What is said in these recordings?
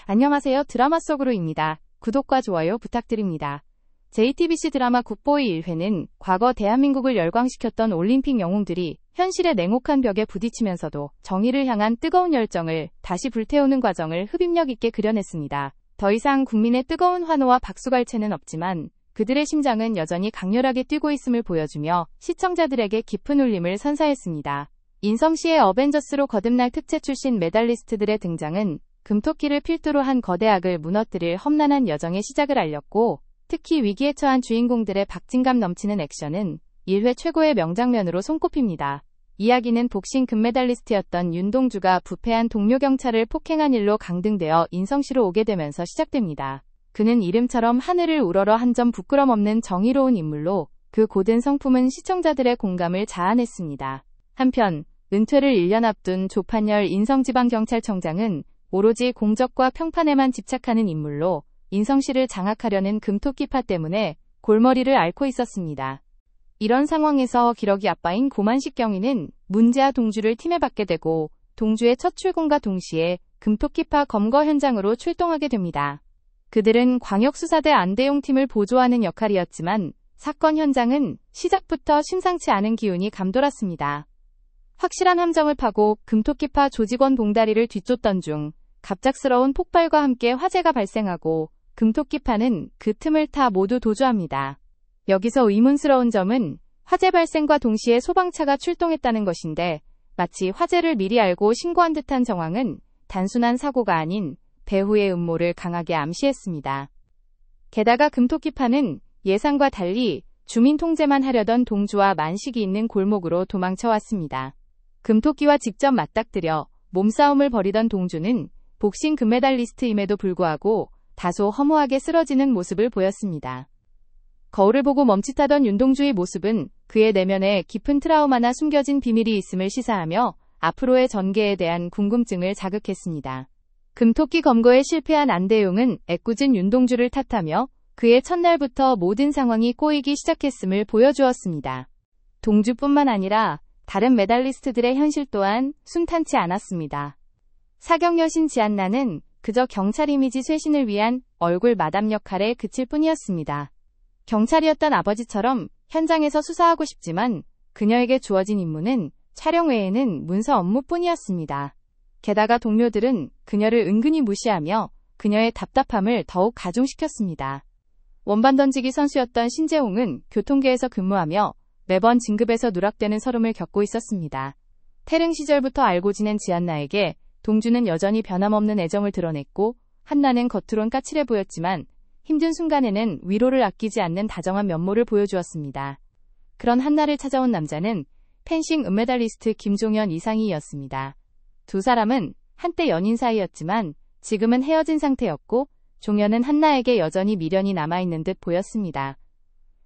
안녕하세요. 드라마 속으로입니다. 구독과 좋아요 부탁드립니다. JTBC 드라마 굿보이 1회는 과거 대한민국을 열광시켰던 올림픽 영웅들이 현실의 냉혹한 벽에 부딪히면서도 정의를 향한 뜨거운 열정을 다시 불태우는 과정을 흡입력 있게 그려냈습니다. 더 이상 국민의 뜨거운 환호와 박수갈채는 없지만 그들의 심장은 여전히 강렬하게 뛰고 있음을 보여주며 시청자들에게 깊은 울림을 선사했습니다. 인성씨의 어벤져스로 거듭날 특채 출신 메달리스트들의 등장은 금토끼를 필두로 한 거대 악을 무너뜨릴 험난한 여정의 시작을 알렸고, 특히 위기에 처한 주인공들의 박진감 넘치는 액션은 1회 최고의 명장면으로 손꼽힙니다. 이야기는 복싱 금메달리스트였던 윤동주가 부패한 동료 경찰을 폭행한 일로 강등되어 인성씨로 오게 되면서 시작됩니다. 그는 이름처럼 하늘을 우러러 한 점 부끄럼 없는 정의로운 인물로 그 고든 성품은 시청자들의 공감을 자아냈습니다. 한편 은퇴를 1년 앞둔 조판열 인성지방경찰청장은 오로지 공적과 평판에만 집착하는 인물로 인성씨를 장악하려는 금토끼파 때문에 골머리를 앓고 있었습니다. 이런 상황에서 기러기 아빠인 고만식 경위는 문제아 동주를 팀에 받게 되고 동주의 첫 출근과 동시에 금토끼파 검거 현장으로 출동하게 됩니다. 그들은 광역수사대 안대용 팀을 보조하는 역할이었지만 사건 현장은 시작부터 심상치 않은 기운이 감돌았습니다. 확실한 함정을 파고 금토끼파 조직원 봉다리를 뒤쫓던 중 갑작스러운 폭발과 함께 화재가 발생하고 금토끼파는 그 틈을 타 모두 도주합니다. 여기서 의문스러운 점은 화재 발생과 동시에 소방차가 출동했다는 것인데, 마치 화재를 미리 알고 신고한 듯한 정황은 단순한 사고가 아닌 배후의 음모를 강하게 암시했습니다. 게다가 금토끼파는 예상과 달리 주민 통제만 하려던 동주와 만식이 있는 골목으로 도망쳐왔습니다. 금토끼와 직접 맞닥뜨려 몸싸움을 벌이던 동주는 복싱 금메달리스트임에도 불구하고 다소 허무하게 쓰러지는 모습을 보였습니다. 거울을 보고 멈칫하던 윤동주의 모습은 그의 내면에 깊은 트라우마나 숨겨진 비밀이 있음을 시사하며 앞으로의 전개에 대한 궁금증을 자극했습니다. 금토끼 검거에 실패한 안대용은 애꿎은 윤동주를 탓하며 그의 첫날부터 모든 상황이 꼬이기 시작했음을 보여주었습니다. 동주뿐만 아니라 다른 메달리스트들의 현실 또한 순탄치 않았습니다. 사경 여신 지안나는 그저 경찰 이미지 쇄신을 위한 얼굴 마담 역할에 그칠 뿐이었습니다. 경찰이었던 아버지처럼 현장에서 수사하고 싶지만 그녀에게 주어진 임무는 촬영 외에는 문서 업무뿐이었습니다. 게다가 동료들은 그녀를 은근히 무시하며 그녀의 답답함을 더욱 가중시켰습니다. 원반 던지기 선수였던 신재홍은 교통계에서 근무하며 매번 진급에서 누락되는 서름을 겪고 있었습니다. 태릉 시절부터 알고 지낸 지안나에게 동주는 여전히 변함없는 애정을 드러냈고, 한나는 겉으론 까칠해 보였지만 힘든 순간에는 위로를 아끼지 않는 다정한 면모를 보여주었습니다. 그런 한나를 찾아온 남자는 펜싱 은메달리스트 김종현 이상희였습니다. 두 사람은 한때 연인 사이였지만 지금은 헤어진 상태였고, 종현은 한나에게 여전히 미련이 남아있는 듯 보였습니다.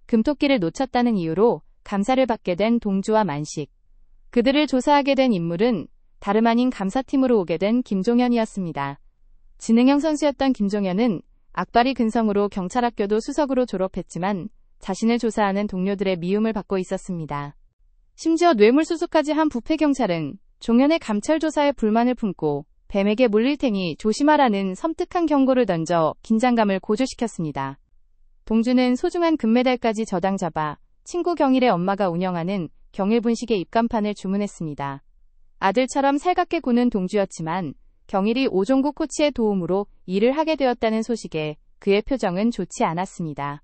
금토끼를 놓쳤다는 이유로 감사를 받게 된 동주와 만식. 그들을 조사하게 된 인물은 다름 아닌 감사팀으로 오게 된 김종현이었습니다. 지능형 선수였던 김종현은 악바리 근성으로 경찰학교도 수석으로 졸업했지만 자신을 조사하는 동료들의 미움을 받고 있었습니다. 심지어 뇌물수수까지 한 부패경찰은 종현의 감찰 조사에 불만을 품고 뱀에게 물릴 테니 조심하라는 섬뜩한 경고를 던져 긴장감을 고조시켰습니다. 동주는 소중한 금메달까지 저당 잡아 친구 경일의 엄마가 운영하는 경일분식의 입간판을 주문했습니다. 아들처럼 살갑게 구는 동주였지만 경일이 오종국 코치의 도움으로 일을 하게 되었다는 소식에 그의 표정은 좋지 않았습니다.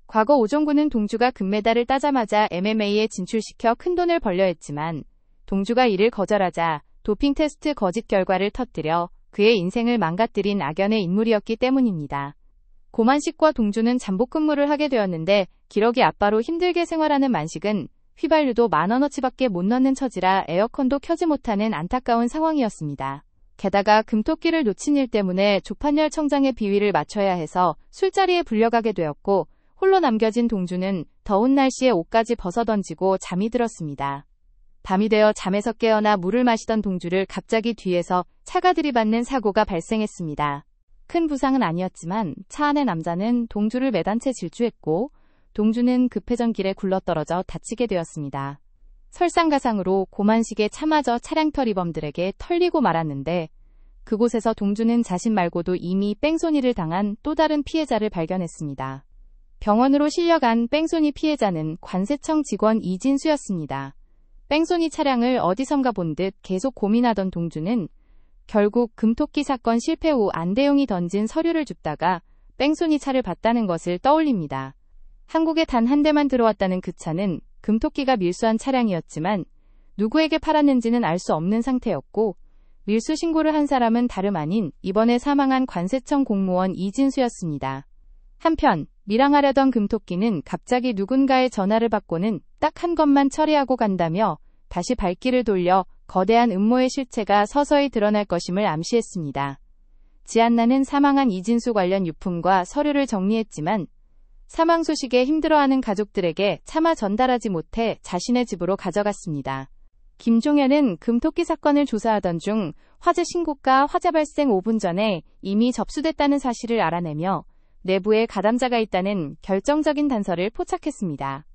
과거 오종구는 동주가 금메달을 따자마자 MMA에 진출시켜 큰돈을 벌려 했지만 동주가 이를 거절하자 도핑 테스트 거짓 결과를 터뜨려 그의 인생을 망가뜨린 악연의 인물이었기 때문입니다. 고만식과 동주는 잠복 근무를 하게 되었는데 기러기 아빠로 힘들게 생활하는 만식은 휘발유도 10,000원어치밖에 못 넣는 처지라 에어컨도 켜지 못하는 안타까운 상황이었습니다. 게다가 금토끼를 놓친 일 때문에 조판열 청장의 비위를 맞춰야 해서 술자리에 불려가게 되었고, 홀로 남겨진 동주는 더운 날씨에 옷까지 벗어던지고 잠이 들었습니다. 밤이 되어 잠에서 깨어나 물을 마시던 동주를 갑자기 뒤에서 차가 들이받는 사고가 발생했습니다. 큰 부상은 아니었지만 차 안의 남자는 동주를 매단 채 질주했고, 동주는 급회전길에 굴러떨어져 다치게 되었습니다. 설상가상으로 고만식의 차마저 차량털이범들에게 털리고 말았는데 그곳에서 동주는 자신 말고도 이미 뺑소니를 당한 또 다른 피해자를 발견했습니다. 병원으로 실려간 뺑소니 피해자는 관세청 직원 이진수였습니다. 뺑소니 차량을 어디선가 본 듯 계속 고민하던 동주는 결국 금토끼 사건 실패 후 안대용이 던진 서류를 줍다가 뺑소니 차를 봤다는 것을 떠올립니다. 한국에 단 한 대만 들어왔다는 그 차는 금토끼가 밀수한 차량이었지만 누구에게 팔았는지는 알 수 없는 상태였고 밀수 신고를 한 사람은 다름 아닌 이번에 사망한 관세청 공무원 이진수였습니다. 한편 밀항하려던 금토끼는 갑자기 누군가의 전화를 받고는 딱 한 것만 처리하고 간다며 다시 발길을 돌려 거대한 음모의 실체가 서서히 드러날 것임을 암시했습니다. 지안나는 사망한 이진수 관련 유품과 서류를 정리했지만 사망 소식에 힘들어하는 가족들에게 차마 전달하지 못해 자신의 집으로 가져갔습니다. 김종현은 금토끼 사건을 조사하던 중 화재 신고가 화재 발생 5분 전에 이미 접수됐다는 사실을 알아내며 내부에 가담자가 있다는 결정적인 단서를 포착했습니다.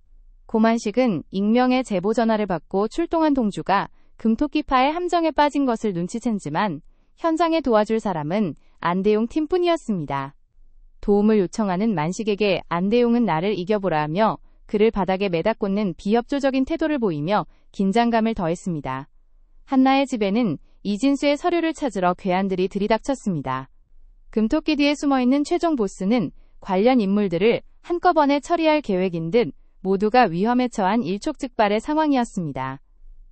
고만식은 익명의 제보 전화를 받고 출동한 동주가 금토끼파의 함정에 빠진 것을 눈치챘지만 현장에 도와줄 사람은 안대용 팀뿐이었습니다. 도움을 요청하는 만식에게 안대용은 나를 이겨보라 하며 그를 바닥에 매다 꽂는 비협조적인 태도를 보이며 긴장감을 더했습니다. 한나의 집에는 이진수의 서류를 찾으러 괴한들이 들이닥쳤습니다. 금토끼 뒤에 숨어있는 최종 보스는 관련 인물들을 한꺼번에 처리할 계획인 듯 모두가 위험에 처한 일촉즉발의 상황이었습니다.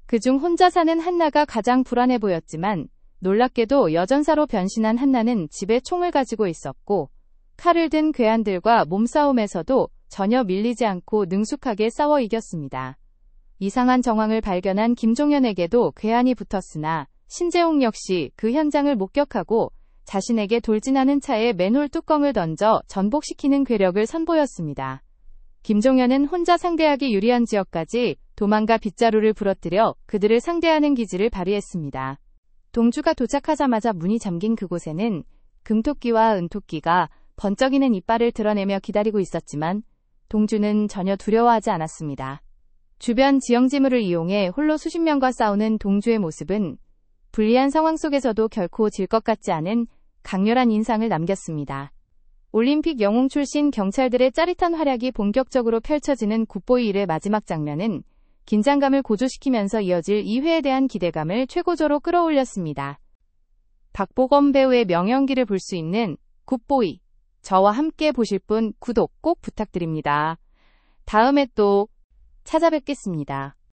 그중 혼자 사는 한나가 가장 불안해 보였지만 놀랍게도 여전사로 변신한 한나는 집에 총을 가지고 있었고 칼을 든 괴한들과 몸싸움에서도 전혀 밀리지 않고 능숙하게 싸워 이겼습니다. 이상한 정황을 발견한 김종현에게도 괴한이 붙었으나 신재홍 역시 그 현장을 목격하고 자신에게 돌진하는 차에 맨홀 뚜껑을 던져 전복시키는 괴력을 선보였습니다. 김종현은 혼자 상대하기 유리한 지역까지 도망가 빗자루를 부러뜨려 그들을 상대하는 기지를 발휘했습니다. 동주가 도착하자마자 문이 잠긴 그곳에는 금토끼와 은토끼가 번쩍이는 이빨을 드러내며 기다리고 있었지만 동주는 전혀 두려워하지 않았습니다. 주변 지형지물을 이용해 홀로 수십 명과 싸우는 동주의 모습은 불리한 상황 속에서도 결코 질 것 같지 않은 강렬한 인상을 남겼습니다. 올림픽 영웅 출신 경찰들의 짜릿한 활약이 본격적으로 펼쳐지는 굿보이 1의 마지막 장면은 긴장감을 고조시키면서 이어질 2회에 대한 기대감을 최고조로 끌어올렸습니다. 박보검 배우의 명연기를 볼 수 있는 굿보이. 저와 함께 보실 분 구독 꼭 부탁드립니다. 다음에 또 찾아뵙겠습니다.